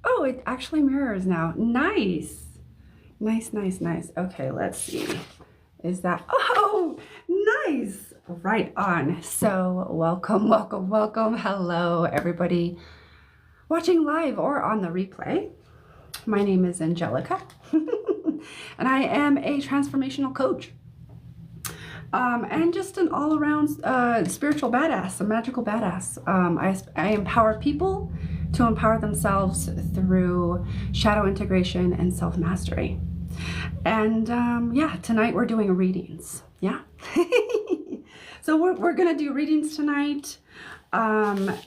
Oh, it actually mirrors now. Nice. Nice, nice, nice. Okay, let's see. Is that, oh, nice. Right on. So welcome, welcome, welcome. Hello, everybody watching live or on the replay. My name is Angelica, and I am a transformational coach. And just an all-around spiritual badass, a magical badass. I empower people to empower themselves through shadow integration and self-mastery. And yeah, tonight we're doing readings. Yeah. So we're gonna do readings tonight.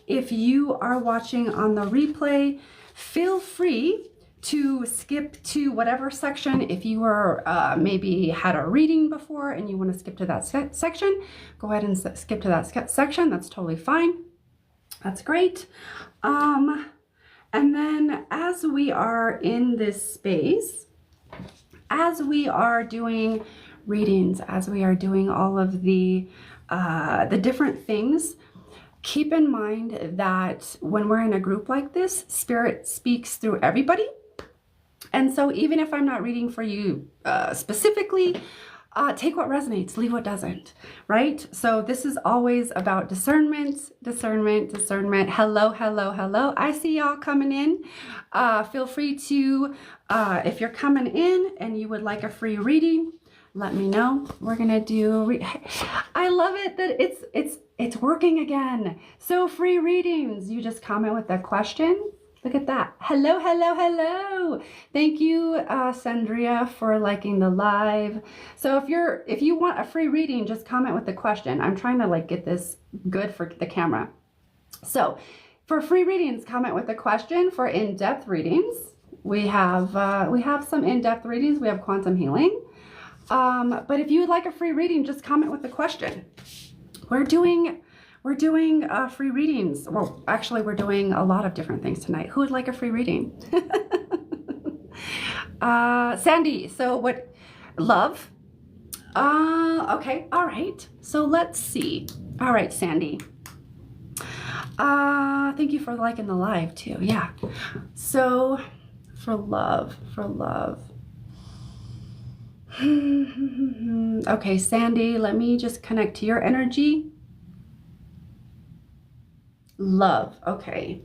If you are watching on the replay, feel free to skip to whatever section. If you were maybe had a reading before and you want to skip to that section, go ahead and skip to that section. That's totally fine. That's great. And then as we are in this space, as we are doing readings, as we are doing all of the different things, keep in mind that when we're in a group like this, Spirit speaks through everybody. And so even if I'm not reading for you specifically, take what resonates, leave what doesn't, right? So this is always about discernment, discernment, discernment. Hello, hello, hello. I see y'all coming in. Feel free to, if you're coming in and you would like a free reading, let me know. We're gonna do, I love it that it's working again. So free readings, you just comment with a question. Look at that. Hello, hello, hello. Thank you, Sandria, for liking the live. So if you want a free reading, just comment with the question. I'm trying to like get this good for the camera. So for free readings, comment with the question. For in-depth readings, we have some in-depth readings. We have quantum healing. But if you would like a free reading, just comment with the question. We're doing free readings. Well, actually, we're doing a lot of different things tonight. Who would like a free reading? Sandy, so what? Love? Okay, all right. So let's see. All right, Sandy. Thank you for liking the live too. Yeah. So for love. Okay, Sandy, let me just connect to your energy. Love. Okay.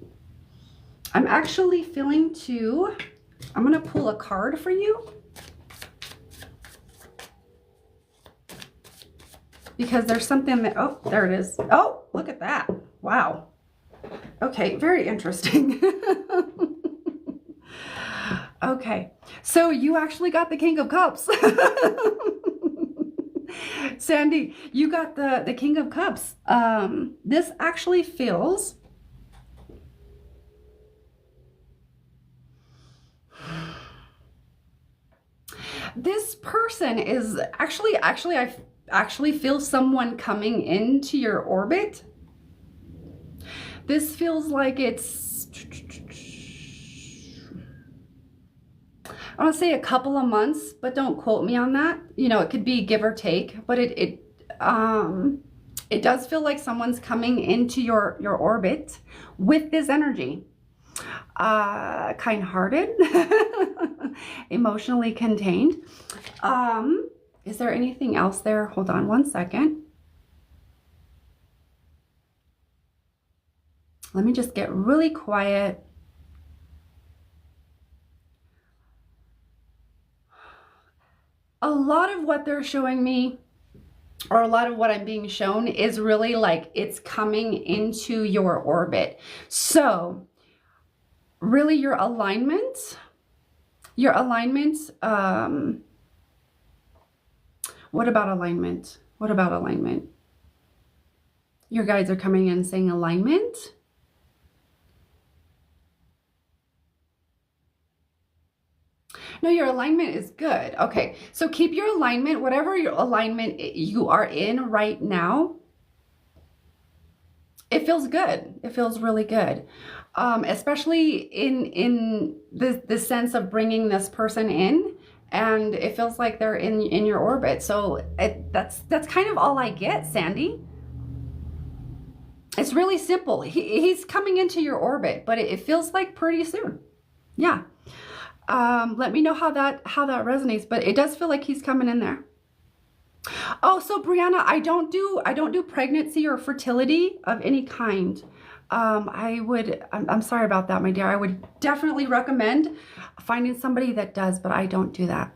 I'm actually feeling I'm going to pull a card for you because there's something that, oh, there it is. Oh, look at that. Wow. Okay. Very interesting. Okay. So you actually got the King of Cups. Sandy, you got the King of Cups. This actually feels this person is actually I actually feel someone coming into your orbit. This feels like it's, I want to say a couple of months, but don't quote me on that. You know, it could be give or take, but it does feel like someone's coming into your orbit with this energy. Kind-hearted, emotionally contained. Is there anything else there? Hold on one second. Let me just get really quiet. A lot of what they're showing me, or a lot of what I'm being shown, is really like it's coming into your orbit. So really your alignment, what about alignment? What about alignment? Your guides are coming in saying alignment. No, your alignment is good. Okay, so keep your alignment, whatever your alignment you are in right now. It feels good. It feels really good. Especially in the sense of bringing this person in, and it feels like they're in your orbit. So that's kind of all I get, Sandy. It's really simple. He's coming into your orbit, but it feels like pretty soon. Yeah. Let me know how that resonates, but it does feel like he's coming in there. Oh, so Brianna, I don't do pregnancy or fertility of any kind. I'm sorry about that, my dear. I would definitely recommend finding somebody that does, but I don't do that.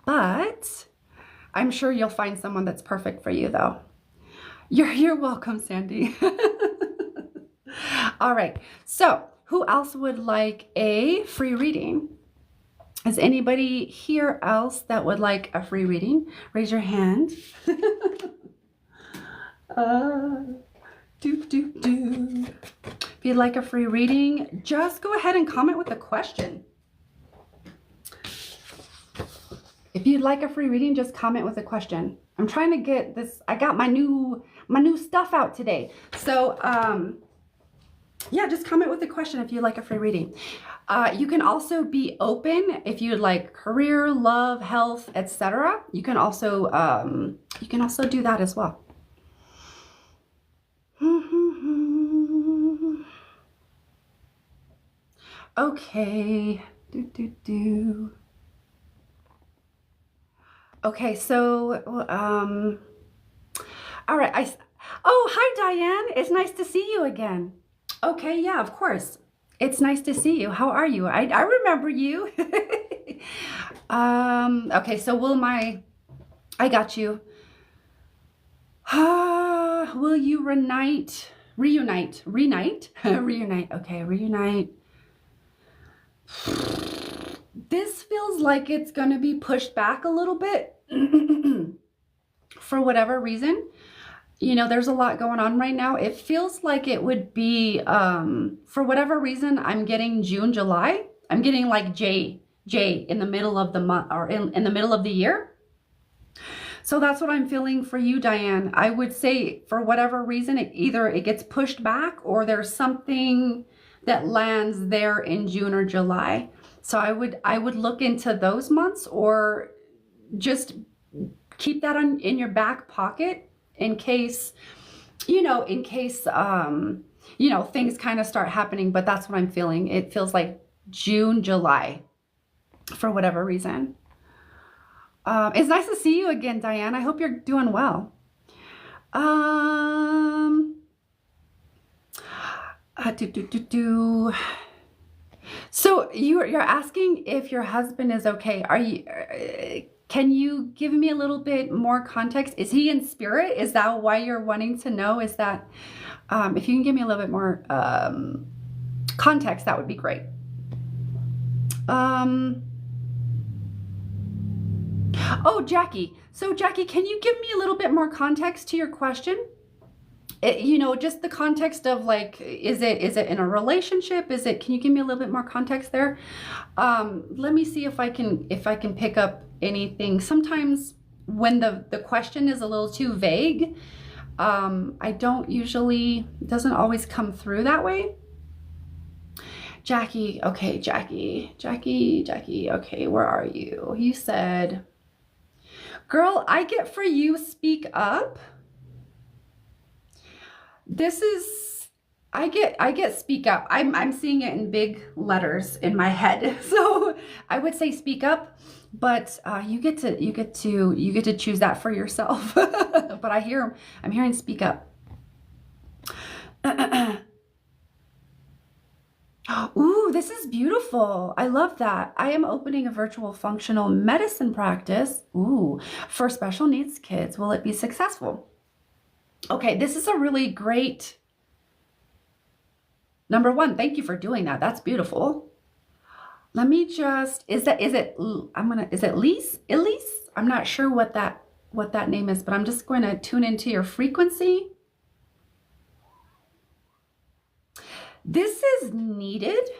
But I'm sure you'll find someone that's perfect for you, though. You're welcome, Sandy. All right. So, who else would like a free reading? Is anybody here else that would like a free reading? Raise your hand. If you'd like a free reading, just go ahead and comment with a question. If you'd like a free reading, just comment with a question. I'm trying to get this. I got my new stuff out today. So, yeah, just comment with a question if you'd like a free reading. You can also be open if you'd like career, love, health, etc. You can also do that as well. Okay. Okay, so all right. Oh, hi Diane. It's nice to see you again. Okay, yeah, of course. It's nice to see you. How are you? I remember you. Okay, so I got you. Will you reunite? Reunite? Okay, reunite. This feels like it's going to be pushed back a little bit for whatever reason. You know, there's a lot going on right now. It feels like it would be, for whatever reason, I'm getting June, July. I'm getting like J in the middle of the month or in the middle of the year. So that's what I'm feeling for you, Diane. I would say for whatever reason, either it gets pushed back or there's something that lands there in June or July. So I would look into those months, or just keep that in your back pocket in case, you know, things kind of start happening. But that's what I'm feeling. It feels like June, July for whatever reason. It's nice to see you again, Diane. I hope you're doing well. So you're asking if your husband is okay. Are you? Can you give me a little bit more context? Is he in spirit? Is that why you're wanting to know? Is that if you can give me a little bit more context, that would be great. Oh, Jackie. So Jackie, can you give me a little bit more context to your question? You know, just the context of like, is it in a relationship? Can you give me a little bit more context there? Let me see if I can pick up anything. Sometimes when the question is a little too vague, I don't usually, it doesn't always come through that way. Jackie, okay, Jackie, okay, where are you? You said, girl, I get for you, speak up. This is, I get speak up. I'm seeing it in big letters in my head. So I would say speak up, but you get to choose that for yourself. But I'm hearing speak up. Ooh, this is beautiful. I love that. I am opening a virtual functional medicine practice. Ooh, for special needs kids. Will it be successful? Okay, this is a really great, number one, thank you for doing that. That's beautiful. Let me just, is it Elise? I'm not sure what that name is, but I'm just going to tune into your frequency. This is needed.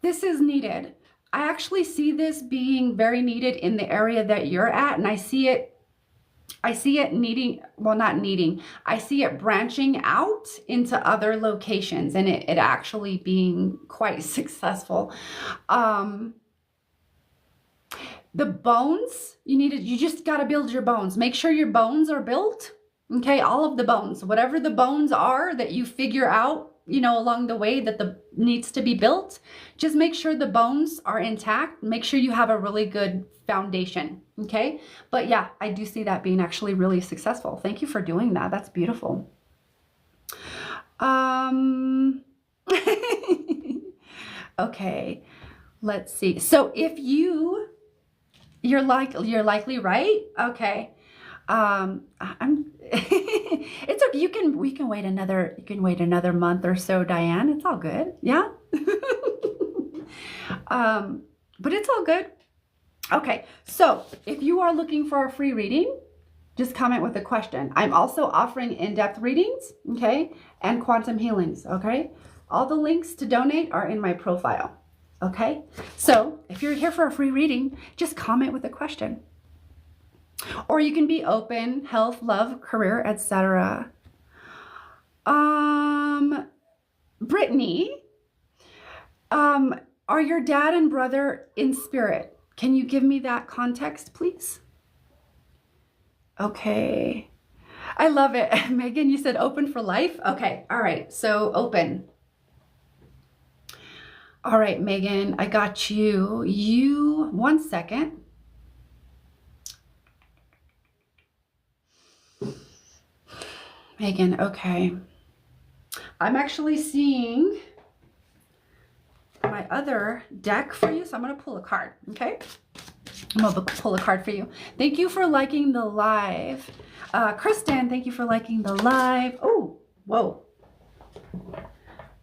This is needed. I actually see this being very needed in the area that you're at, and I see it needing, well, not needing, I see it branching out into other locations and it actually being quite successful. The bones, you just got to build your bones. Make sure your bones are built. Okay, all of the bones, whatever the bones are that you figure out you know, along the way that the needs to be built. Just make sure the bones are intact. Make sure you have a really good foundation. Okay. But yeah, I do see that being actually really successful. Thank you for doing that. That's beautiful. Okay. Let's see. So if you're likely right. Okay. It's okay. We can wait another month or so, Diane. It's all good. Yeah. But it's all good. Okay. So if you are looking for a free reading, just comment with a question. I'm also offering in-depth readings, okay, and quantum healings, okay? All the links to donate are in my profile, okay? So if you're here for a free reading, just comment with a question. Or you can be open, health, love, career, etc. Brittany, are your dad and brother in spirit? Can you give me that context, please? Okay. I love it. Megan, you said open for life? Okay. All right. So open. All right, Megan, I got you. 1 second. Megan, okay. I'm actually seeing my other deck for you, so I'm going to pull a card, okay? I'm going to pull a card for you. Thank you for liking the live. Kristen, thank you for liking the live. Oh, whoa.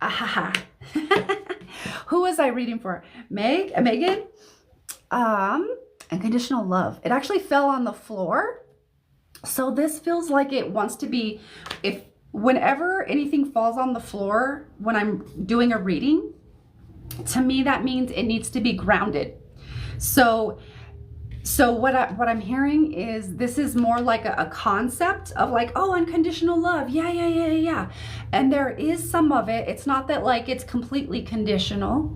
Ahaha. Who was I reading for? Megan? Unconditional love. It actually fell on the floor. So this feels like it wants to be, whenever anything falls on the floor when I'm doing a reading, to me that means it needs to be grounded. So what I'm hearing is this is more like a concept of like, oh, unconditional love. Yeah. And there is some of it. It's not that like it's completely conditional,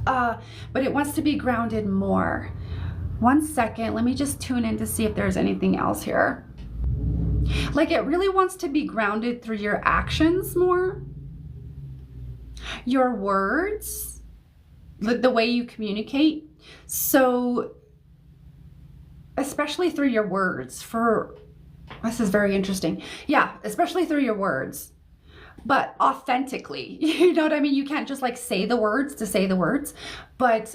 but it wants to be grounded more. 1 second. Let me just tune in to see if there's anything else here. Like it really wants to be grounded through your actions more, your words, the way you communicate. So especially through your words this is very interesting. Yeah, especially through your words, but authentically, you know what I mean? You can't just like say the words to say the words, but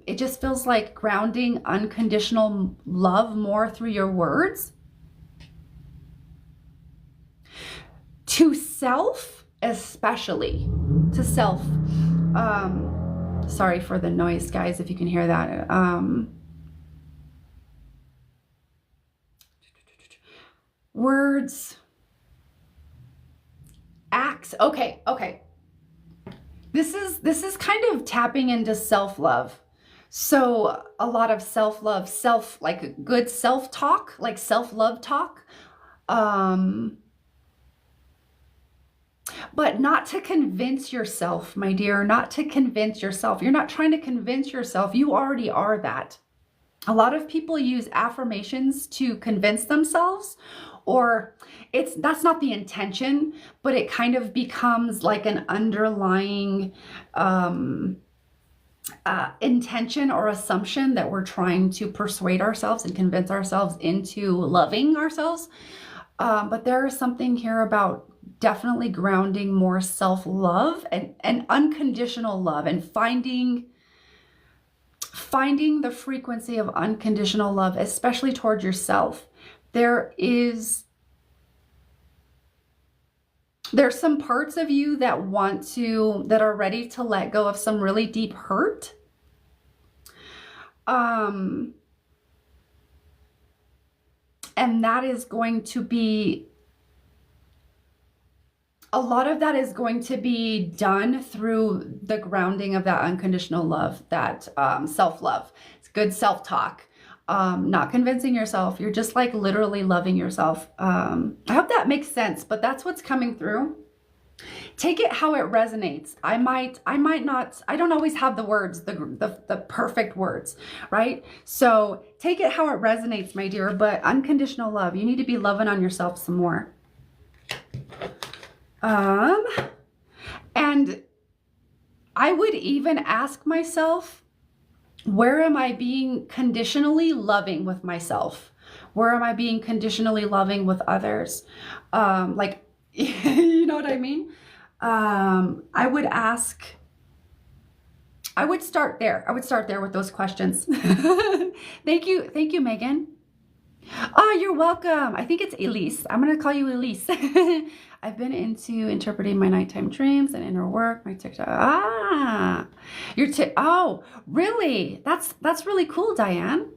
it just feels like grounding unconditional love more through your words. To self, especially to self. Sorry for the noise, guys, if you can hear that. Words, acts. Okay. This is kind of tapping into self-love. So a lot of self-love, like good self-talk, like self-love talk. But not to convince yourself, my dear, not to convince yourself. You're not trying to convince yourself. You already are that. A lot of people use affirmations to convince themselves, or that's not the intention, but it kind of becomes like an underlying intention or assumption that we're trying to persuade ourselves and convince ourselves into loving ourselves. But there is something here about definitely grounding more self-love and unconditional love, and finding the frequency of unconditional love, especially towards yourself. There's some parts of you that are ready to let go of some really deep hurt. And that is going to be, a lot of that is going to be done through the grounding of that unconditional love, that self-love. It's good self-talk, not convincing yourself. You're just like literally loving yourself. I hope that makes sense, but that's what's coming through. Take it how it resonates. I might not, I don't always have the words, the perfect words, right? So take it how it resonates, my dear, but unconditional love, you need to be loving on yourself some more. And I would even ask myself, where am I being conditionally loving with myself? Where am I being conditionally loving with others? Like, you know what I mean? I would ask, I would start there. I would start there with those questions. Thank you, Megan. Oh, you're welcome. I think it's Elise. I'm going to call you Elise. I've been into interpreting my nighttime dreams and inner work. My TikTok. Oh, really? That's really cool, Diane.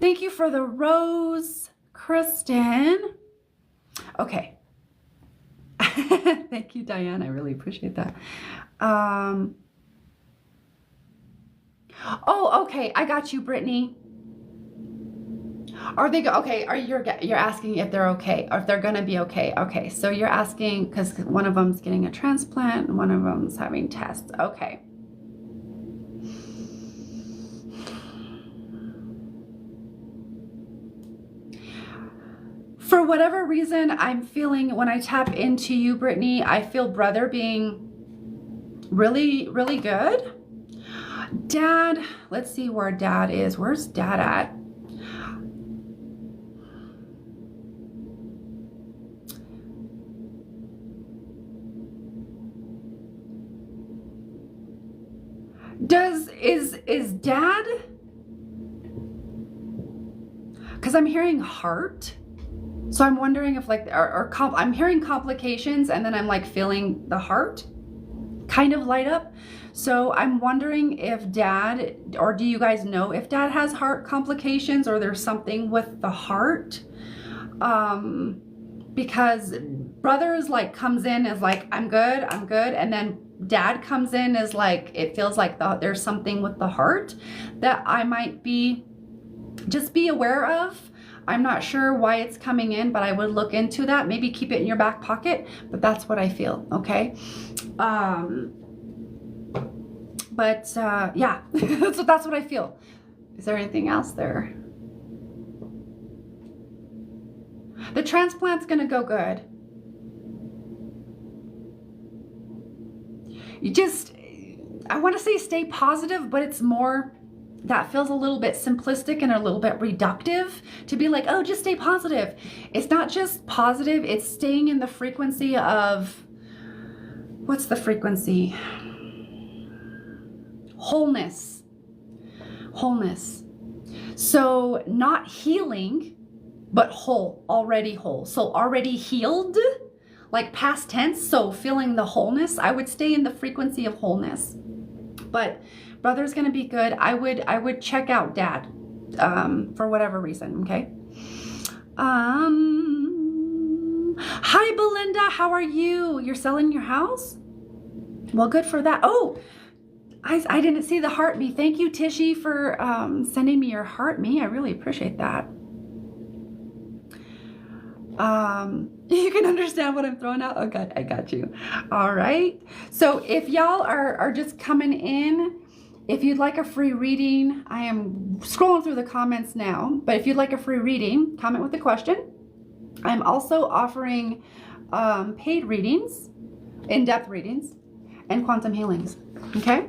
Thank you for the rose, Kristen. Okay. Thank you, Diane. I really appreciate that. Oh, okay. I got you, Brittany. Are they okay? You're asking if they're okay, or if they're gonna be okay? Okay, so you're asking because one of them's getting a transplant and one of them's having tests. Okay. For whatever reason, I'm feeling when I tap into you, Brittany, I feel brother being really, really good. Dad, let's see where dad is. Where's dad at? Is dad, because I'm hearing heart, so I'm wondering if like I'm hearing complications, and then I'm like feeling the heart kind of light up. So I'm wondering if dad, or do you guys know if dad has heart complications, or there's something with the heart? Because brother is like, comes in as like, I'm good, and then dad comes in as like, it feels like there's something with the heart that I might be aware of. I'm not sure why it's coming in, but I would look into that. Maybe keep it in your back pocket, but that's what I feel. Okay. Yeah, so that's what I feel. Is there anything else there? The transplant's gonna go good. I want to say stay positive, but it's more, that feels a little bit simplistic and a little bit reductive to be like, oh, just stay positive. It's not just positive, it's staying in the frequency of, what's the frequency? Wholeness. So not healing, but whole, already whole. So already healed, like past tense. So feeling the wholeness, I would stay in the frequency of wholeness. But brother's gonna be good. I would check out dad, for whatever reason. Okay. Hi Belinda, how are you? You're selling your house? Well, good for that. Oh, I didn't see the heart me. Thank you, Tishy, for sending me your heart me. I really appreciate that. You can understand what I'm throwing out? Okay, I got you. All right. So if y'all are just coming in, if you'd like a free reading, I am scrolling through the comments now, but if you'd like a free reading, comment with a question. I'm also offering paid readings, in-depth readings, and quantum healings. Okay?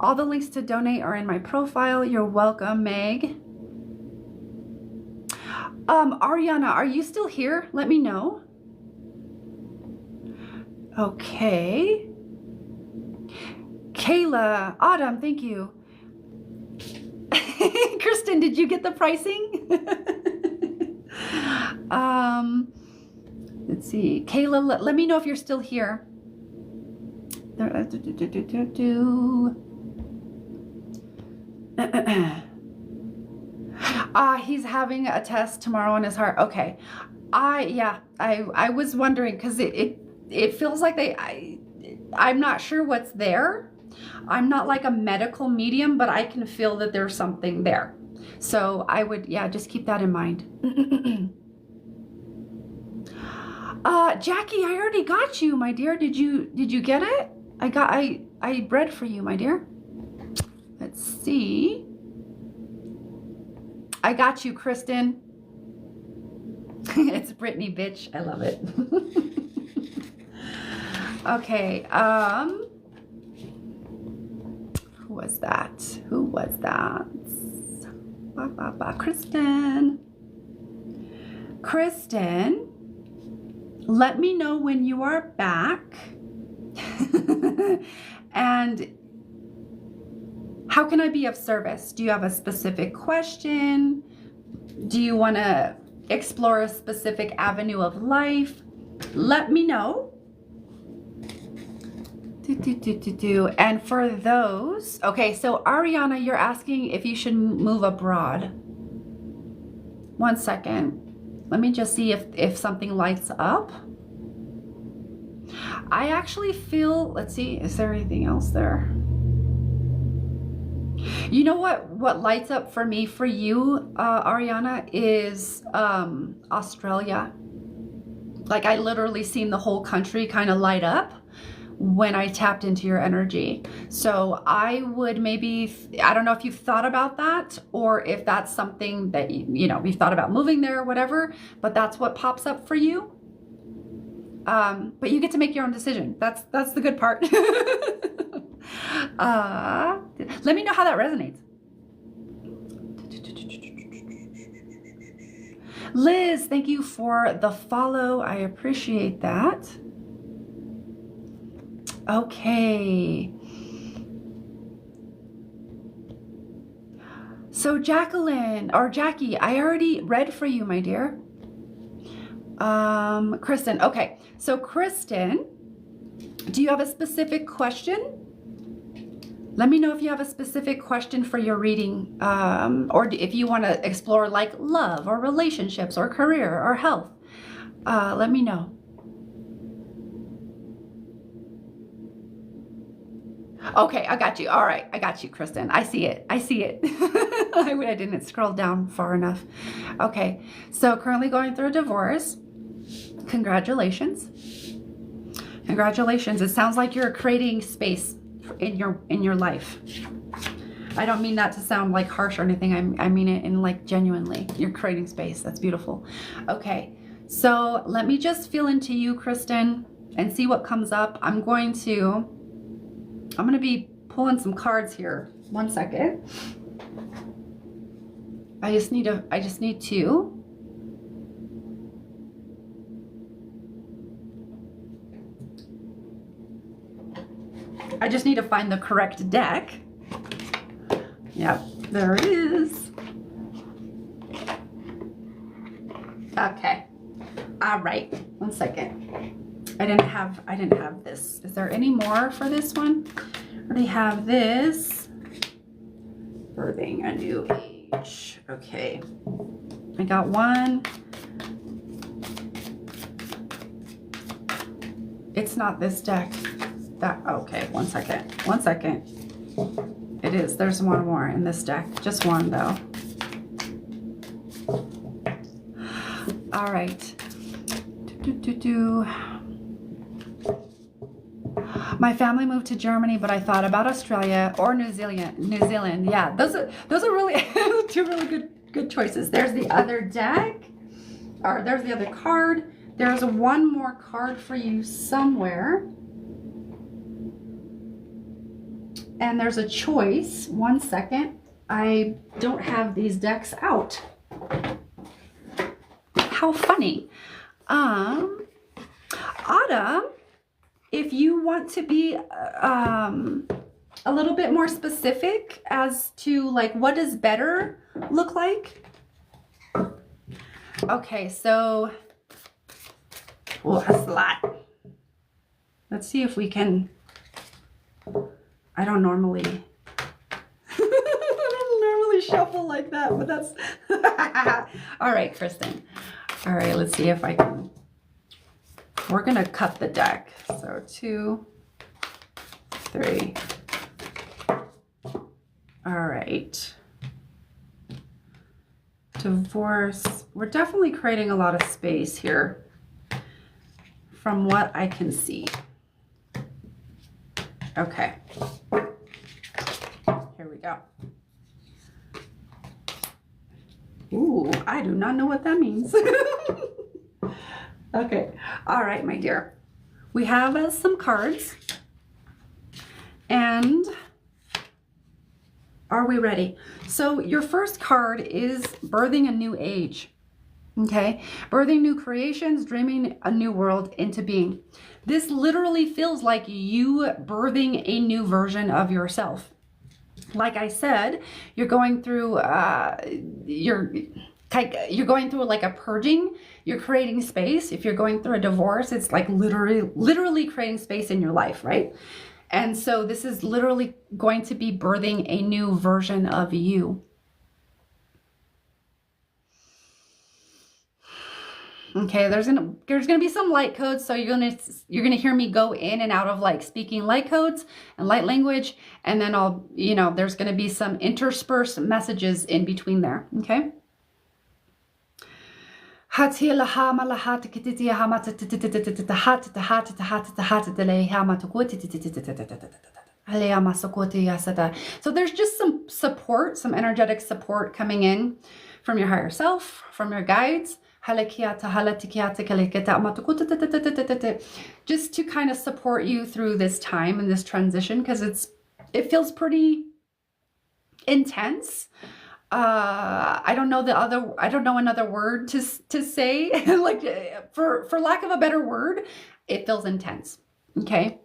All the links to donate are in my profile. You're welcome, Meg. Ariana, are you still here? Let me know. Okay. Kayla, Autumn, thank you. Kristen, did you get the pricing? Let's see. Kayla, let me know if you're still here. He's having a test tomorrow on his heart. Okay. I was wondering because it feels like I'm not sure what's there. I'm not like a medical medium, but I can feel that there's something there. So I would, just keep that in mind. Jackie, I already got you, my dear. Did you get it? I read for you, my dear. Let's see. I got you, Kristen. It's Brittany, bitch. I love it. Okay, who was that? Who was that? Kristen. Kristen, let me know when you are back. And how can I be of service? Do you have a specific question? Do you want to explore a specific avenue of life? Let me know. And for those, okay, so Ariana, you're asking if you should move abroad. One second. Let me just see if something lights up. I actually feel, let's see, is there anything else there? You know what lights up for me, for you, Ariana, is Australia. Like, I literally seen the whole country kind of light up when I tapped into your energy. So I would maybe, I don't know if you've thought about that, or if that's something that, you know, you've thought about moving there or whatever, but that's what pops up for you. But you get to make your own decision. That's the good part. Let me know how that resonates. Liz, thank you for the follow. I appreciate that. Okay. So Jacqueline, or Jackie, I already read for you, my dear. Kristen, okay. So Kristen, do you have a specific question? Let me know if you have a specific question for your reading, or if you want to explore like love or relationships or career or health. Let me know. Okay, I got you. All right, I got you, Kristen. I see it. I see it. I didn't scroll down far enough. Okay, so currently going through a divorce. Congratulations. Congratulations. It sounds like you're creating space in your life. I don't mean that to sound like harsh or anything. I mean it in like genuinely. You're creating space. That's beautiful. Okay, so let me just feel into you, Kristen, and see what comes up. I'm going to be pulling some cards here. One second. I just need to find the correct deck. Yep, there it is. Okay. All right. One second. I didn't have this. Is there any more for this one? I already have this. Birthing a new age. Okay. I got one. It's not this deck. Okay, one second. It is. There's one more in this deck. Just one though. All right. My family moved to Germany, but I thought about Australia or New Zealand. Yeah, those are really two really good choices. There's the other deck, or there's the other card. There's one more card for you somewhere. And there's a choice. One second. I don't have these decks out. How funny. Autumn, if you want to be a little bit more specific as to like what does better look like? Okay, so, well, that's a lot. Let's see if we can. I don't normally shuffle like that, but that's all right, Kristen. All right, let's see if I can. We're gonna cut the deck. So 2, 3. All right. Divorce. We're definitely creating a lot of space here from what I can see. Okay. Here we go. Ooh, I do not know what that means. Okay. All right, my dear. we have some cards, and are we ready? So your first card is birthing a new age. Okay, birthing new creations, dreaming a new world into being. This literally feels like you birthing a new version of yourself. Like I said, you're going through you're going through like a purging. You're creating space. If you're going through a divorce, it's like literally creating space in your life, right? And so this is literally going to be birthing a new version of you. Okay, there's gonna be some light codes, so you're gonna hear me go in and out of like speaking light codes and light language, and then there's gonna be some interspersed messages in between there. Okay. So there's just some support, some energetic support coming in from your higher self, from your guides. Just to kind of support you through this time and this transition, because it feels pretty intense. I don't know another word to say. Like for lack of a better word, it feels intense. Okay.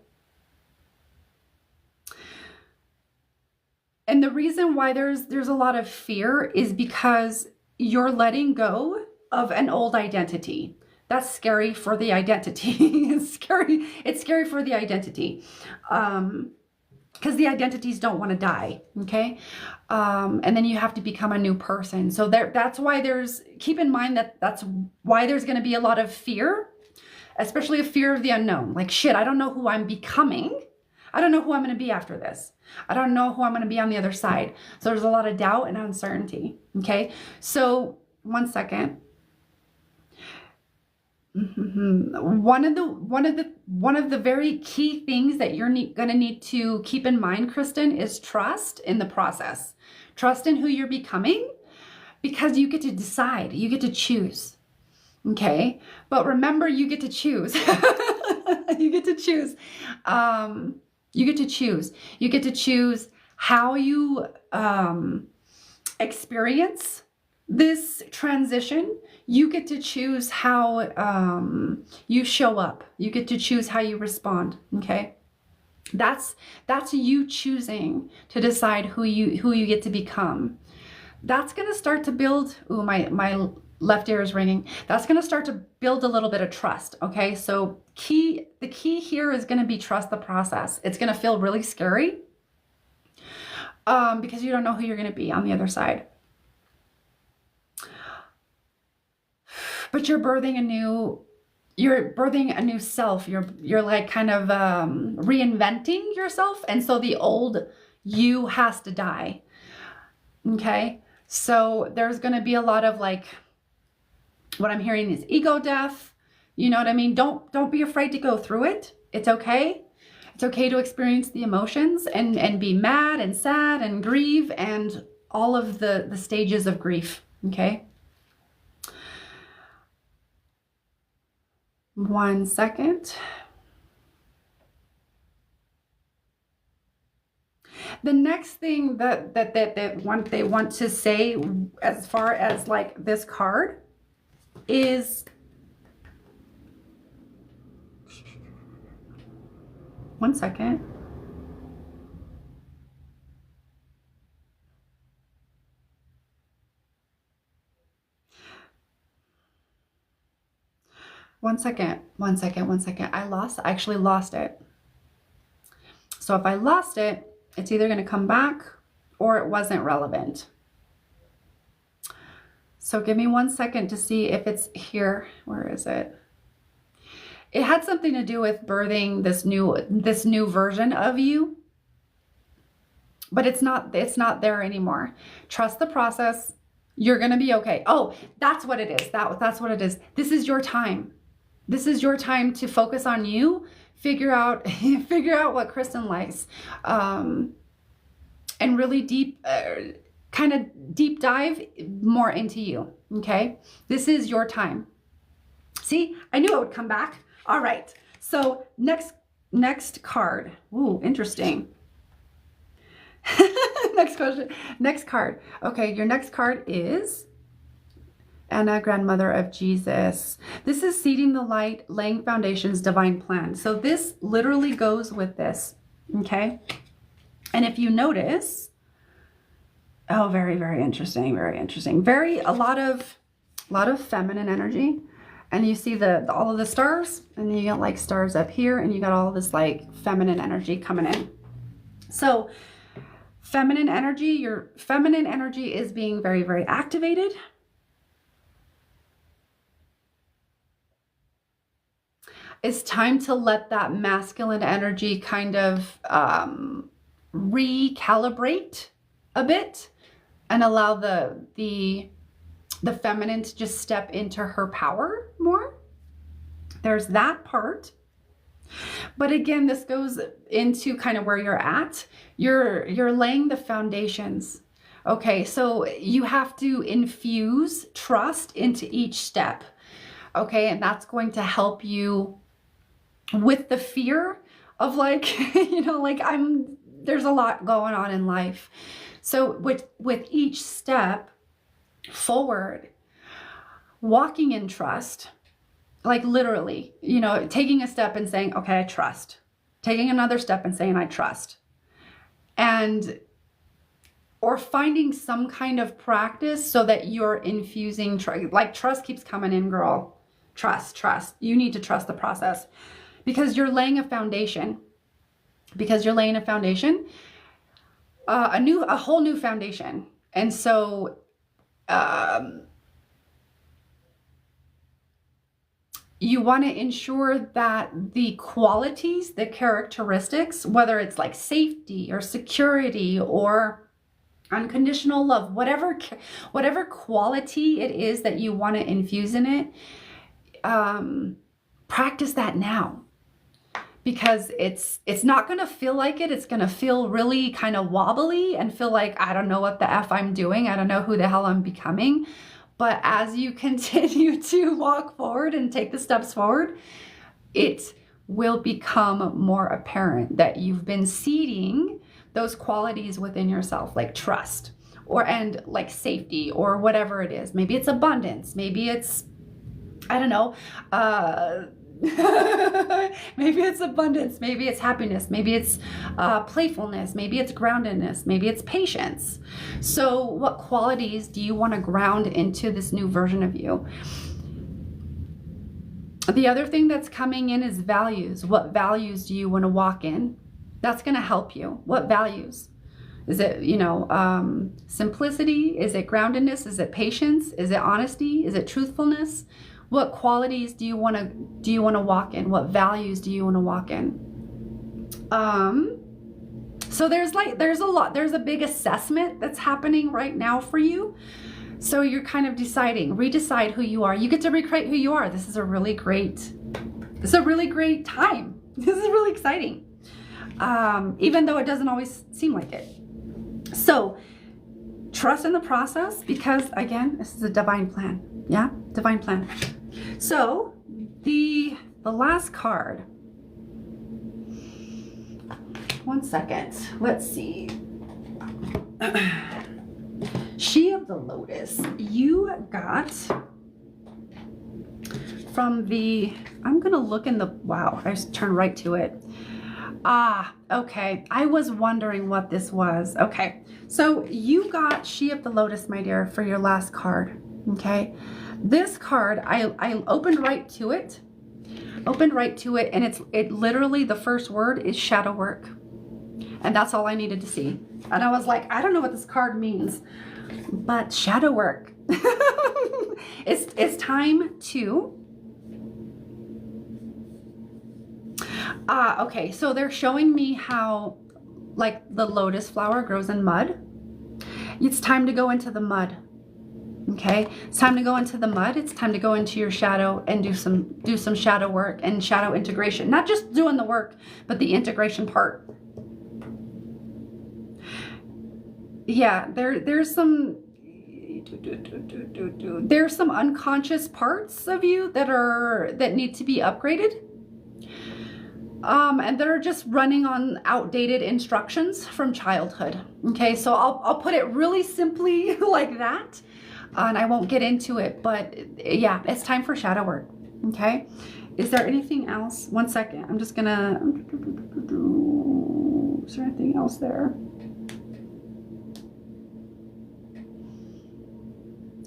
And the reason why there's a lot of fear is because you're letting go of an old identity. That's scary for the identity. It's scary for the identity. Because the identities don't want to die. Okay. And then you have to become a new person. So that's why keep in mind that's why there's going to be a lot of fear, especially a fear of the unknown. Like, shit, I don't know who I'm becoming. I don't know who I'm going to be after this. I don't know who I'm going to be on the other side. So there's a lot of doubt and uncertainty. Okay. So one second. One of the very key things that you're going to need to keep in mind, Kristen, is trust in the process. Trust in who you're becoming, because you get to decide. You get to choose. Okay? But remember, you get to choose. You get to choose. You get to choose. You get to choose how you experience this transition. You get to choose how you show up. You get to choose how you respond. Okay, that's you choosing to decide who you get to become. That's gonna start to build. Ooh, my left ear is ringing. That's gonna start to build a little bit of trust. Okay, so the key here is gonna be trust the process. It's gonna feel really scary because you don't know who you're gonna be on the other side. But you're birthing a new self. You're like kind of reinventing yourself. And so the old you has to die. Okay. So there's going to be a lot of like, what I'm hearing is ego death. You know what I mean? Don't be afraid to go through it. It's okay. It's okay to experience the emotions and be mad and sad and grieve and all of the stages of grief. Okay. One second. The next thing that they want to say as far as like this card is, one second. One second. I actually lost it. So if I lost it, it's either going to come back or it wasn't relevant. So give me 1 second to see if it's here. Where is it? It had something to do with birthing this new version of you, but it's not there anymore. Trust the process. You're going to be okay. Oh, that's what it is. That's what it is. This is your time. This is your time to focus on you, figure out what Kristen likes, and really kind of deep dive more into you. Okay, this is your time. See, I knew it would come back. All right, So next card. Ooh, interesting. Next question. Next card. Okay, your next card is Anna, grandmother of Jesus. This is seeding the light, laying foundations, divine plan. So this literally goes with this. Okay. And if you notice, oh, very, very interesting. Very interesting. A lot of feminine energy. And you see all of the stars, and then you got like stars up here, and you got all this like feminine energy coming in. So feminine energy, your feminine energy is being very, very activated. It's time to let that masculine energy kind of recalibrate a bit and allow the feminine to just step into her power more. There's that part. But again, this goes into kind of where you're at. You're laying the foundations. Okay, so you have to infuse trust into each step. Okay, and that's going to help you with the fear of like, you know, like there's a lot going on in life. So with each step forward, walking in trust, like literally, you know, taking a step and saying, okay, I trust. Taking another step and saying, I trust. Or finding some kind of practice so that you're infusing, like trust keeps coming in, girl. Trust. You need to trust the process because you're laying a foundation. A whole new foundation. And so, you want to ensure that the qualities, the characteristics, whether it's like safety or security or unconditional love, whatever quality it is that you want to infuse in it, practice that now. Because it's not going to feel like it. It's going to feel really kind of wobbly and feel like, I don't know what the F I'm doing. I don't know who the hell I'm becoming. But as you continue to walk forward and take the steps forward, it will become more apparent that you've been seeding those qualities within yourself, like trust and like safety or whatever it is. Maybe it's abundance. Maybe it's, I don't know, maybe it's abundance, maybe it's happiness, maybe it's playfulness, maybe it's groundedness, maybe it's patience. So what qualities do you want to ground into this new version of you? The other thing that's coming in is values. What values do you want to walk in? That's going to help you. What values? Is it, you know, simplicity? Is it groundedness? Is it patience? Is it honesty? Is it truthfulness? What qualities do you want to walk in? What values do you want to walk in? So there's a big assessment that's happening right now for you. So you're kind of redecide who you are. You get to recreate who you are. This is a really great time. This is really exciting. Even though it doesn't always seem like it. So trust in the process because again, this is a divine plan. Yeah, divine plan. So the last card. One second. Let's see. She of the Lotus. You got from the, I'm going to look in the, wow, I just turned right to it. Okay. I was wondering what this was. Okay. So you got She of the Lotus, my dear, for your last card. Okay. This card, I opened right to it. And it literally, the first word is shadow work. And that's all I needed to see. And I was like, I don't know what this card means, but shadow work. It's time to, okay. So they're showing me how like the lotus flower grows in mud. It's time to go into the mud. Okay, it's time to go into the mud. It's time to go into your shadow and do some shadow work and shadow integration. Not just doing the work, but the integration part. Yeah, there's some unconscious parts of you that need to be upgraded. And they're just running on outdated instructions from childhood. Okay, so I'll put it really simply like that, and I won't get into it, but yeah, it's time for shadow work. Okay, is there anything else? One second, I'm just gonna, is there anything else there?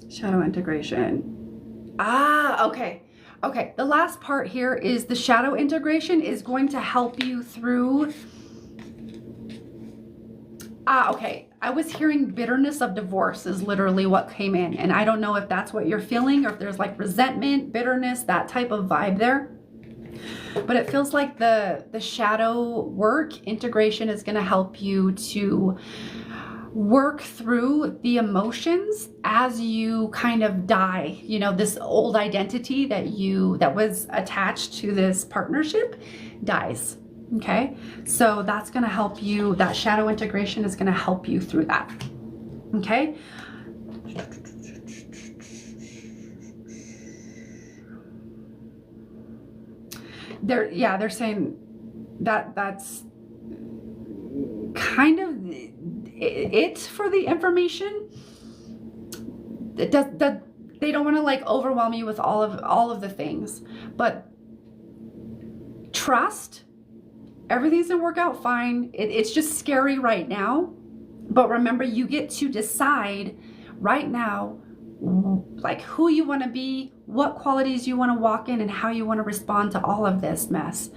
Shadow integration. Ah, okay. Okay, the last part here is the shadow integration is going to help you through. Okay. I was hearing bitterness of divorce is literally what came in. And I don't know if that's what you're feeling or if there's like resentment, bitterness, that type of vibe there. But it feels like the shadow work integration is going to help you to work through the emotions as you kind of die, you know, this old identity that was attached to this partnership dies. Okay, so that's going to help you. That shadow integration is going to help you through that. Okay, they're saying that's kind of it for the information. It does that. They don't want to like overwhelm you with all of the things, but trust. Everything's gonna work out fine. It's just scary right now, but remember, you get to decide right now, like who you want to be, what qualities you want to walk in, and how you want to respond to all of this mess.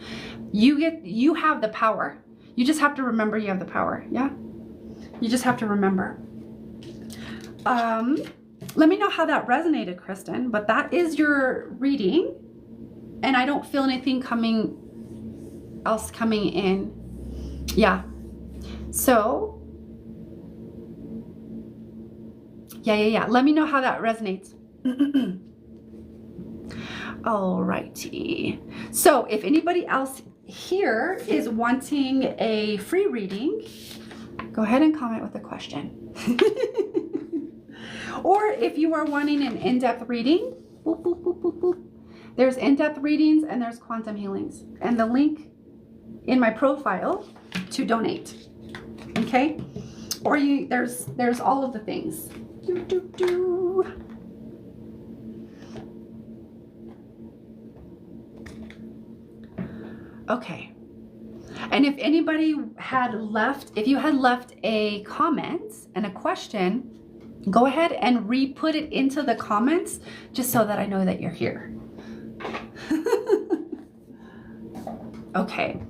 You have the power. You just have to remember you have the power. Yeah. You just have to remember. Let me know how that resonated, Kristen, but that is your reading, and I don't feel anything else coming in. Yeah. So, yeah. Let me know how that resonates. Alrighty. So if anybody else here is wanting a free reading, go ahead and comment with a question. Or if you are wanting an in-depth reading, boop, boop, boop, boop, boop. There's in-depth readings and there's quantum healings. And the link in my profile to donate. Okay? Or there's all of the things. Okay. And if anybody if you had left a comment and a question, go ahead and re-put it into the comments just so that I know that you're here. Okay.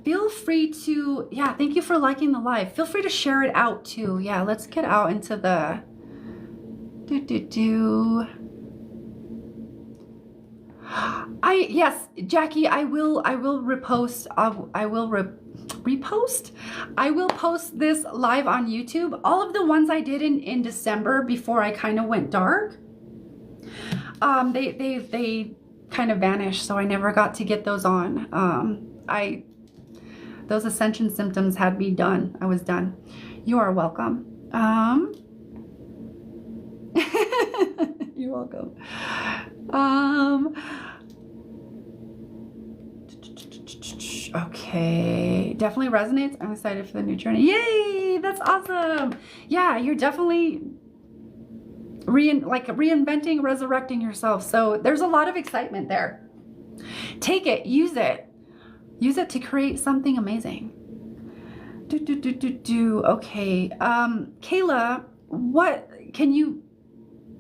Feel free to, thank you for liking the live. Feel free to share it out too. Yeah, let's get out into the yes, Jackie, I will repost. I will repost. I will post this live on YouTube. All of the ones I did in December before I kind of went dark. They kind of vanished, so I never got to get those on. Those ascension symptoms had me done. I was done. You are welcome. You're welcome. Okay, definitely resonates. I'm excited for the new journey. Yay, that's awesome. Yeah, you're definitely reinventing, resurrecting yourself. So there's a lot of excitement there. Take it, use it to create something amazing. Okay, Kayla, what can you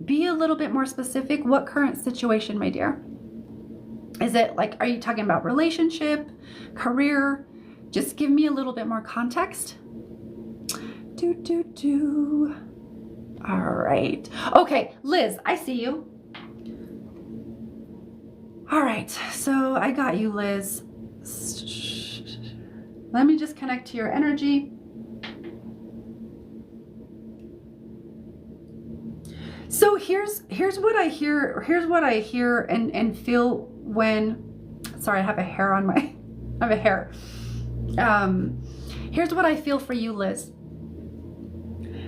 be a little bit more specific? What current situation, my dear? Is it like, are you talking about relationship, career? Just give me a little bit more context. All right. Okay, Liz, I see you. All right, so I got you, Liz. Let me just connect to your energy. So here's what I hear. Here's what I hear and feel when. Sorry, I have a hair on my. I have a hair. Here's what I feel for you, Liz.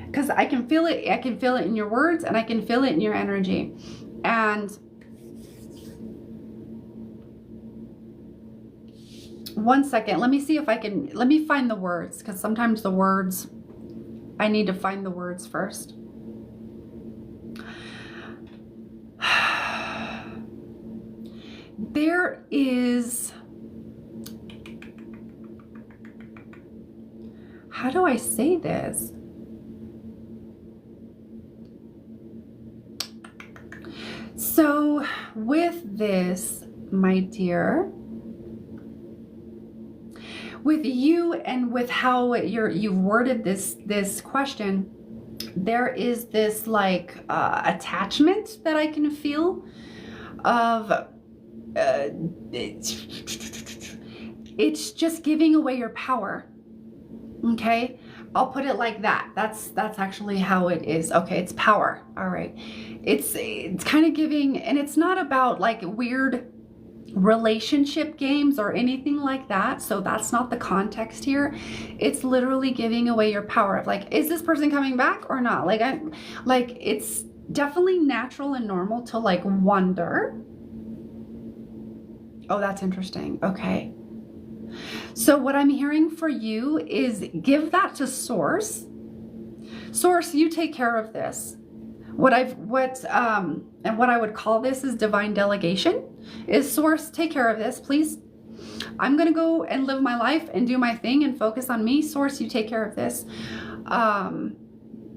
Because I can feel it. I can feel it in your words, and I can feel it in your energy. And One second. Let me see if I can, let me find the words, because sometimes the words, I need to find the words first. There is, how do I say this? So with this, my dear, with you and with how you've worded this question, there is this like attachment that I can feel of it's just giving away your power. Okay, I'll put it like that. That's actually how it is. Okay, it's power. All right, it's kind of giving, and it's not about like weird relationship games or anything like that. So that's not the context here. It's literally giving away your power of like, is this person coming back or not? Like it's definitely natural and normal to like wonder. Oh, that's interesting. Okay. So what I'm hearing for you is give that to Source. Source, you take care of this. What I would call this is divine delegation. Is Source, take care of this, please. I'm gonna go and live my life and do my thing and focus on me. Source, you take care of this.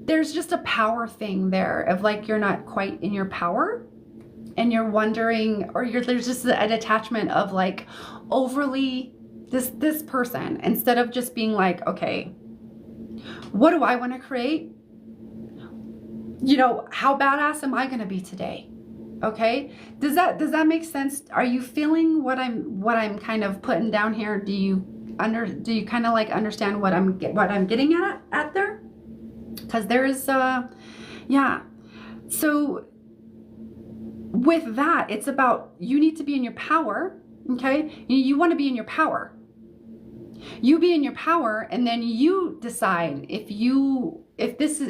There's just a power thing there of like you're not quite in your power, and you're wondering, or there's just an attachment of like overly this person, instead of just being like, okay, what do I want to create? You know, how badass am I going to be today? Okay, does that make sense? Are you feeling what I'm kind of putting down here? Do you kind of like understand what I'm getting at there? Because there is yeah. So with that, it's about, you need to be in your power. Okay, you want to be in your power. You be in your power, and then you decide if this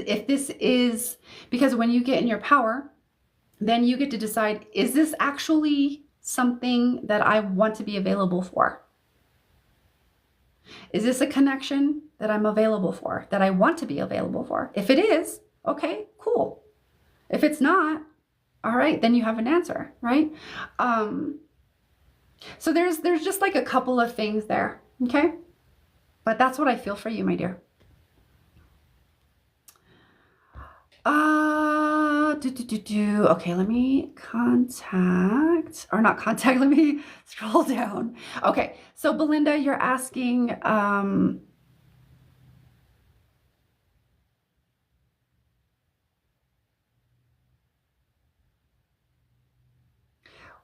is, because when you get in your power, then you get to decide, is this actually something that I want to be available for? Is this a connection that I'm available for, that I want to be available for? If it is, okay, cool. If it's not, all right, then you have an answer, right? So there's just like a couple of things there, okay? But that's what I feel for you, my dear. Okay, let me let me scroll down. Okay, so Belinda, you're asking,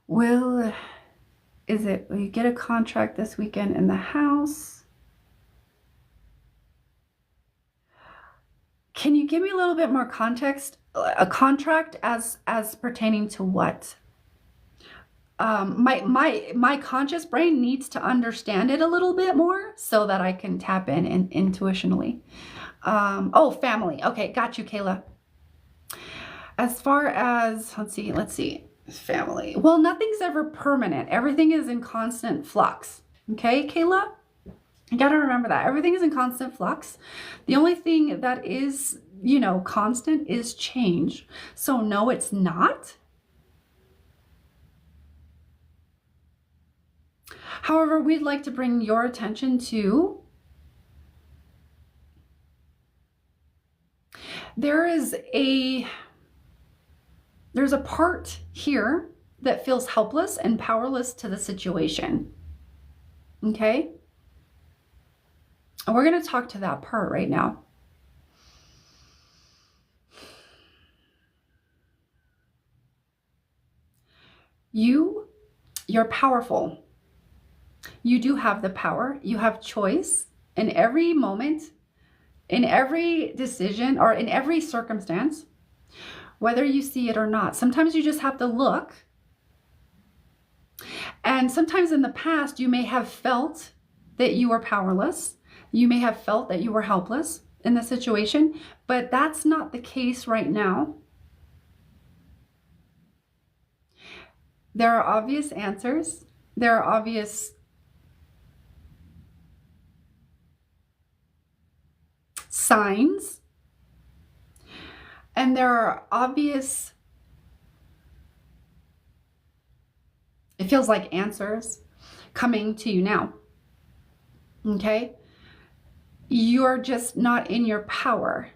will you get a contract this weekend in the house? Can you give me a little bit more context? A contract as pertaining to what? My conscious brain needs to understand it a little bit more so that I can tap in intuitionally. Oh, family. Okay, got you, Kayla. As far as, let's see, family. Well, nothing's ever permanent. Everything is in constant flux. Okay, Kayla? You got to remember that. Everything is in constant flux. The only thing that is, constant is change. So no, it's not. However, we'd like to bring your attention to, there's a part here that feels helpless and powerless to the situation. Okay? And we're going to talk to that part right now. You're powerful. You do have the power. You have choice in every moment, in every decision, or in every circumstance, whether you see it or not. Sometimes you just have to look. And sometimes in the past, you may have felt that you were powerless. You may have felt that you were helpless in the situation, but that's not the case right now. There are obvious answers. There are obvious signs, and there are obvious, it feels like answers coming to you now. Okay? You're just not in your power.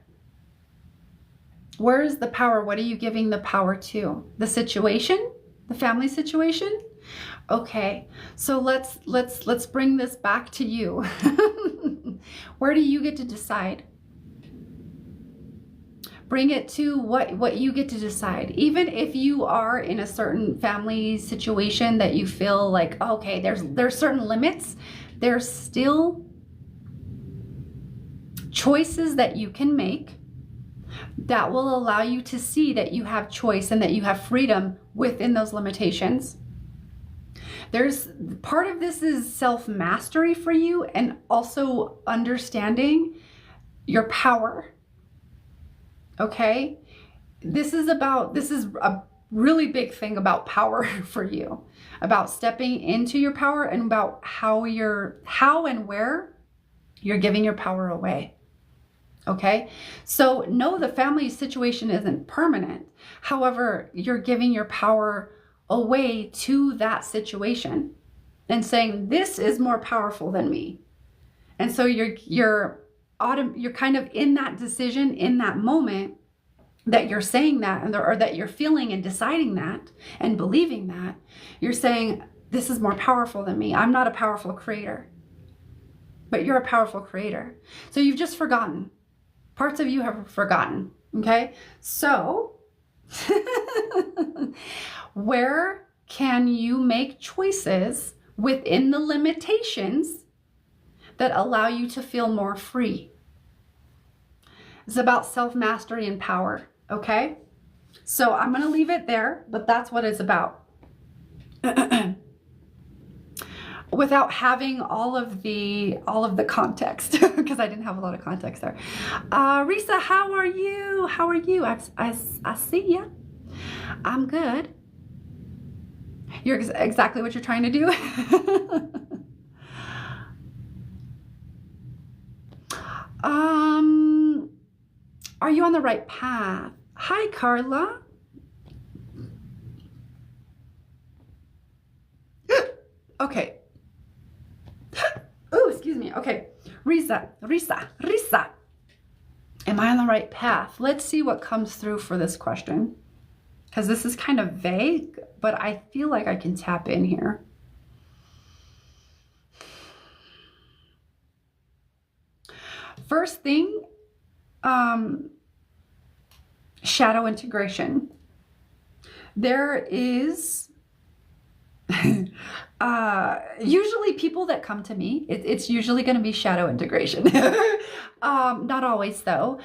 Where is the power? What are you giving the power to? The situation? The family situation? Okay, so let's bring this back to you. Where do you get to decide? Bring it to what you get to decide. Even if you are in a certain family situation that you feel like, okay, there's certain limits, there's still choices that you can make that will allow you to see that you have choice and that you have freedom within those limitations. There's part of this is self-mastery for you, and also understanding your power. Okay? This is a really big thing about power for you, about stepping into your power, and about how and where you're giving your power away. Okay? So no, the family situation isn't permanent. However, you're giving your power away to that situation and saying, this is more powerful than me. And so you're kind of in that decision, in that moment that you're saying that, or that you're feeling and deciding that and believing that, you're saying, this is more powerful than me. I'm not a powerful creator, but you're a powerful creator. So you've just forgotten. Parts of you have forgotten. Okay? So where can you make choices within the limitations that allow you to feel more free? It's about self-mastery and power, okay? So I'm going to leave it there, but that's what it's about. Without having all of the context, because I didn't have a lot of context there. Risa, how are you? How are you? I see ya. I'm good. You're exactly what you're trying to do. Are you on the right path? Hi, Carla. Okay. Oh, excuse me. Okay. Risa. Am I on the right path? Let's see what comes through for this question. Because this is kind of vague, but I feel like I can tap in here. First thing, shadow integration. There is usually people that come to me, it's usually going to be shadow integration. Not always though.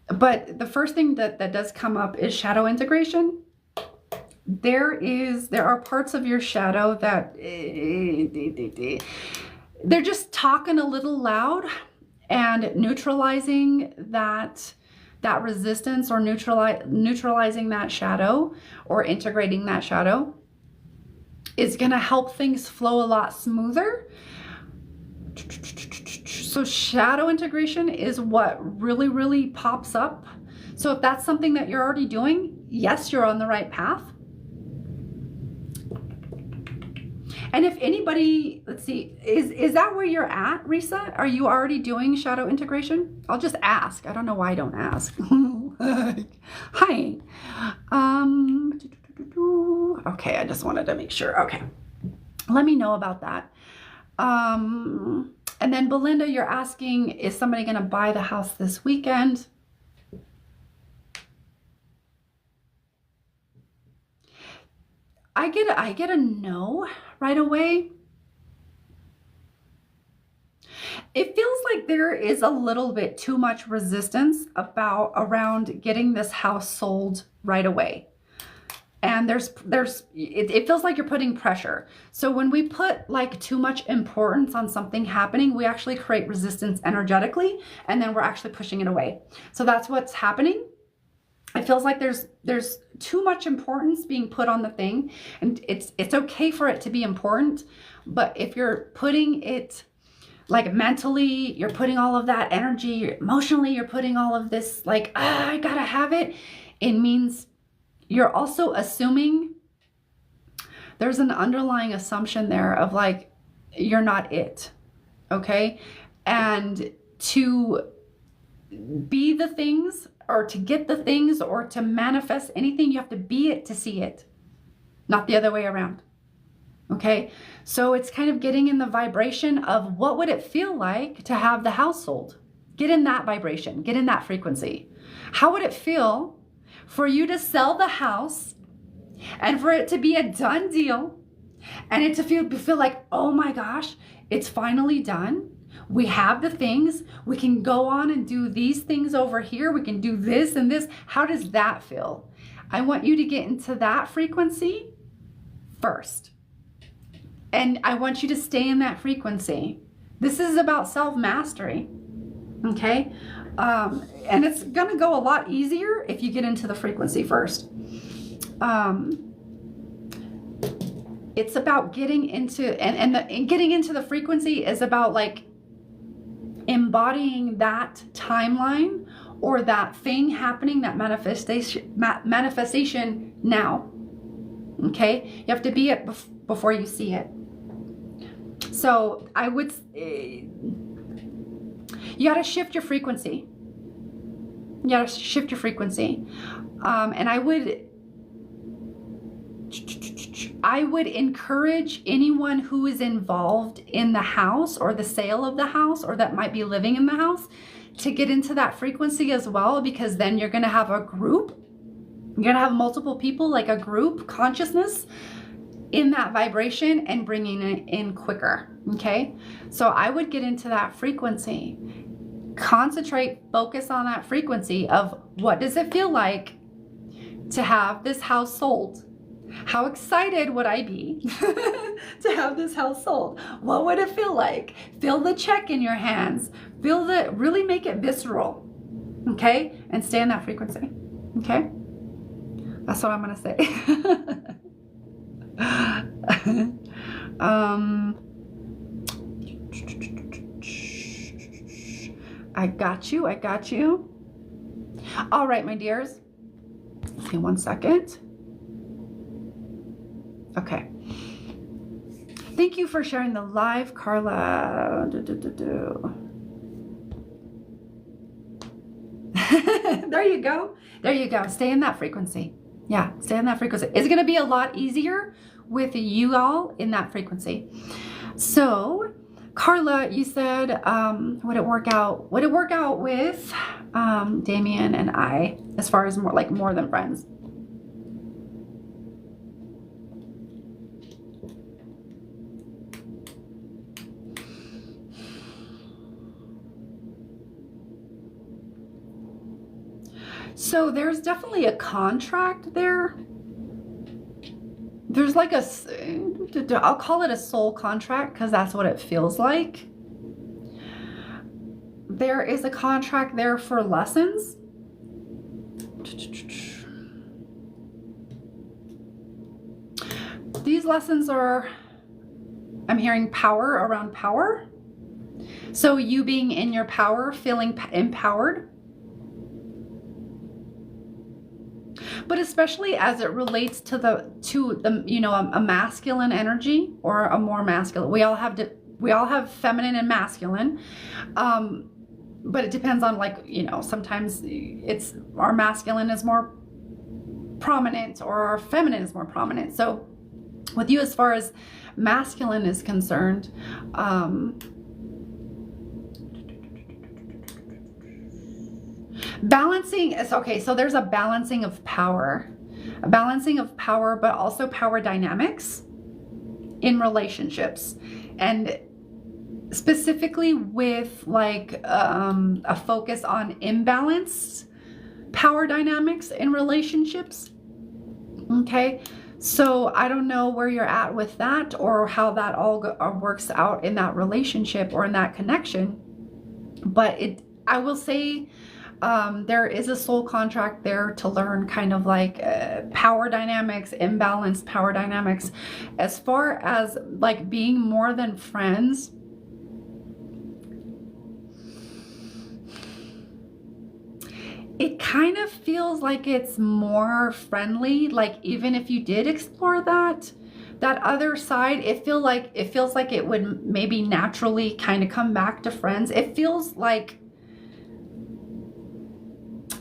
But the first thing that does come up is shadow integration. There are parts of your shadow that they're just talking a little loud and neutralizing that resistance, or neutralizing that shadow, or integrating that shadow is going to help things flow a lot smoother. So shadow integration is what really, really pops up. So if that's something that you're already doing, yes, you're on the right path. And if anybody, let's see, is that where you're at, Risa? Are you already doing shadow integration? I'll just ask. I don't know why I don't ask. Hi. Okay, I just wanted to make sure. Okay. Let me know about that. And then Belinda, you're asking, is somebody going to buy the house this weekend? I get a no right away. It feels like there is a little bit too much resistance around getting this house sold right away. And it feels like you're putting pressure. So when we put like too much importance on something happening, we actually create resistance energetically, and then we're actually pushing it away. So that's what's happening. It feels like there's too much importance being put on the thing, and it's okay for it to be important, but if you're putting it like mentally, you're putting all of that energy, emotionally, you're putting all of this like, I gotta have it. It means you're also assuming there's an underlying assumption there of like, you're not it. Okay. And to be the things, or to get the things, or to manifest anything, you have to be it to see it, not the other way around. Okay. So it's kind of getting in the vibration of what would it feel like to have the house sold? Get in that vibration, get in that frequency. How would it feel for you to sell the house and for it to be a done deal and it to feel like, oh my gosh, it's finally done. We have the things, we can go on and do these things over here. We can do this and this. How does that feel? I want you to get into that frequency first. And I want you to stay in that frequency. This is about self-mastery. Okay. And it's going to go a lot easier if you get into the frequency first. It's about getting into, and getting into the frequency is about like embodying that timeline or that thing happening, that manifestation now. Okay. You have to be it before you see it. So I would, you got to shift your frequency. You got to shift your frequency. And I would encourage anyone who is involved in the house or the sale of the house, or that might be living in the house, to get into that frequency as well, because then you're going to have a group. You're going to have multiple people, like a group consciousness in that vibration and bringing it in quicker. Okay. So I would get into that frequency, concentrate, focus on that frequency of what does it feel like to have this house sold? How excited would I be to have this house sold? What would it feel like? Feel the check in your hands. Really make it visceral. Okay. And stay in that frequency. Okay. That's what I'm going to say. I got you. I got you. All right, my dears. Okay, 1 second. Okay. Thank you for sharing the live, Carla. There you go. There you go. Stay in that frequency. Yeah, stay in that frequency. It's going to be a lot easier with you all in that frequency. So, Carla, you said, would it work out with Damien and I, as far as more than friends? So there's definitely a contract there. There's like I'll call it a soul contract because that's what it feels like. There is a contract there for lessons. These lessons are, I'm hearing power around power. So you being in your power, feeling empowered. But especially as it relates to the a masculine energy or a more masculine. We all have feminine and masculine, but it depends on sometimes it's our masculine is more prominent or our feminine is more prominent. So with you, as far as masculine is concerned, balancing is okay. So there's a balancing of power, but also power dynamics in relationships, and specifically with a focus on imbalanced power dynamics in relationships. Okay. So I don't know where you're at with that or how that all works out in that relationship or in that connection. But I will say, there is a soul contract there to learn kind of power dynamics, imbalanced power dynamics. As far as being more than friends, it kind of feels like it's more friendly. Like even if you did explore that other side, it feels like it would maybe naturally kind of come back to friends. It feels like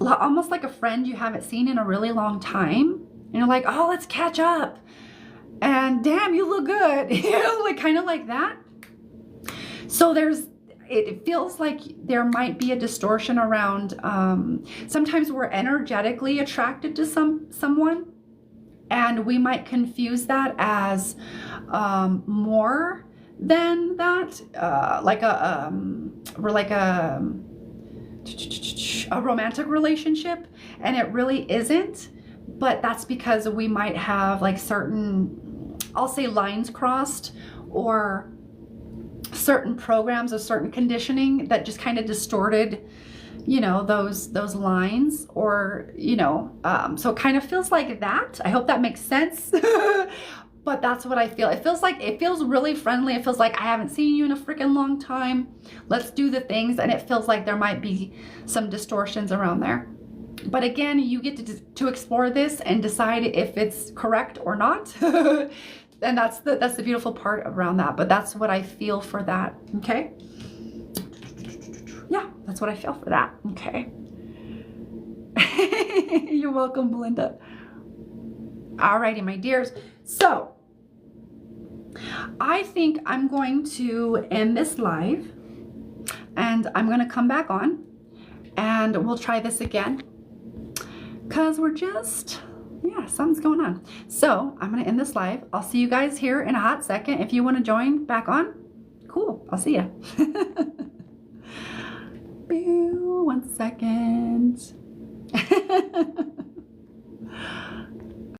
almost like a friend you haven't seen in a really long time. And you're like, oh, let's catch up. And damn, you look good. You know, like kind of like that. So it feels like there might be a distortion around, sometimes we're energetically attracted to someone, and we might confuse that as more than that, like a romantic relationship, and it really isn't. But that's because we might have like certain, I'll say, lines crossed, or certain programs or certain conditioning that just kind of distorted, you know, those lines, or, you know, so it kind of feels like that. I hope that makes sense. But that's what I feel. It feels really friendly. It feels like, I haven't seen you in a freaking long time. Let's do the things. And it feels like there might be some distortions around there. But again, you get to explore this and decide if it's correct or not. And that's the beautiful part around that. But that's what I feel for that. Okay. Yeah, that's what I feel for that. Okay. You're welcome, Belinda. Alrighty, my dears. So I think I'm going to end this live, and I'm going to come back on and we'll try this again, because we're just, yeah, something's going on. So I'm going to end this live. I'll see you guys here in a hot second. If you want to join back on, cool. I'll see you. 1 second.